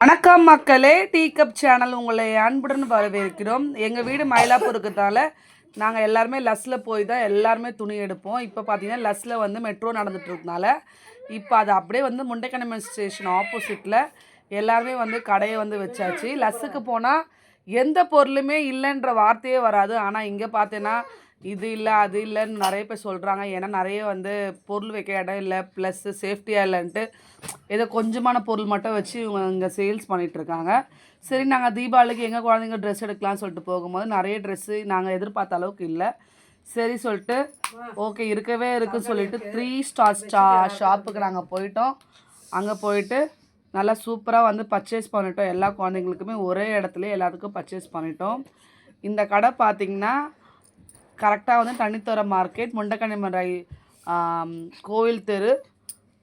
வணக்கம் மக்களே, tea cup channel உங்களை அன்புடன் வரவேற்கிறோம். எங்கள் வீடு மயிலாப்பூருக்குதால நாங்கள் எல்லாருமே லஸ்ஸில் போய் தான் எல்லாருமே துணி எடுப்போம். இப்போ பார்த்தீங்கன்னா லஸ்ஸில் வந்து மெட்ரோ நடந்துட்டுருக்கனால இப்போ அது அப்படியே வந்து முண்டைக்கணிமன் ஸ்டேஷன் ஆப்போசிட்டில் எல்லாருமே வந்து கடையை வந்து வச்சாச்சு. லஸ்ஸுக்கு போனால் எந்த பொருளுமே இல்லைன்ற வார்த்தையே வராது. ஆனால் இங்கே பார்த்தீங்கன்னா இது இல்லை அது இல்லைன்னு நிறைய பேர் சொல்கிறாங்க. ஏன்னா நிறைய வந்து பொருள் வைக்க இடம் இல்லை, ப்ளஸ்ஸு சேஃப்டியாக இல்லைன்ட்டு ஏதோ கொஞ்சமான பொருள் மட்டும் வச்சு இவங்க இங்கே சேல்ஸ் பண்ணிகிட்ருக்காங்க. சரி, நாங்கள் தீபாவளிக்கு எங்கள் குழந்தைங்க ட்ரெஸ் எடுக்கலாம்னு சொல்லிட்டு போகும்போது நிறைய ட்ரெஸ்ஸு நாங்கள் எதிர்பார்த்த அளவுக்கு இல்லை. சரி சொல்லிட்டு ஓகே இருக்கவே இருக்குன்னு சொல்லிட்டு 3 ஸ்டார் ஷாப்புக்கு நாங்கள் போயிட்டோம். அங்கே போயிட்டு நல்லா சூப்பராக வந்து பர்ச்சேஸ் பண்ணிட்டோம். எல்லா குழந்தைங்களுக்குமே ஒரே இடத்துல எல்லாத்துக்கும் பர்ச்சேஸ் பண்ணிட்டோம். இந்த கடை பார்த்திங்கன்னா கரெக்டாக வந்து தண்ணித்தோர மார்க்கெட், முண்டக்கணிமன் கோவில் தெரு,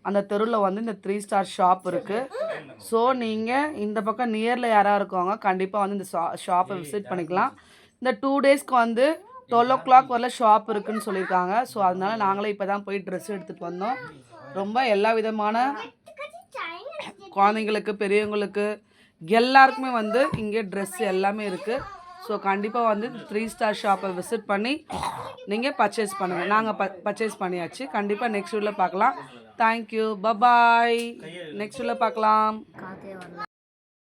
அந்த தெருவில் வந்து இந்த 3 ஸ்டார் ஷாப் இருக்குது. ஸோ நீங்கள் இந்த பக்கம் நியரில் யாராக இருக்கவங்க கண்டிப்பாக வந்து இந்த ஷாப்பை விசிட் பண்ணிக்கலாம். இந்த 2 டேஸ்க்கு வந்து 12 o'clock வரல ஷாப் இருக்குதுன்னு சொல்லியிருக்காங்க. ஸோ அதனால் நாங்களே இப்போ தான் போய் ட்ரெஸ் எடுத்துகிட்டு வந்தோம். ரொம்ப எல்லா விதமான குழந்தைங்களுக்கு பெரியவங்களுக்கு எல்லாருக்குமே வந்து இங்கே ட்ரெஸ் எல்லாமே இருக்குது. ஸோ கண்டிப்பாக வந்து 3 ஸ்டார் ஷாப்பை விசிட் பண்ணி நீங்கள் பர்ச்சேஸ் பண்ணுங்கள். நாங்கள் பர்ச்சேஸ் பண்ணியாச்சு. கண்டிப்பாக நெக்ஸ்ட் வீடியோவில் பார்க்கலாம். Thank you, bye bye. நெக்ஸ்ட் வீடியோவில் பார்க்கலாம்.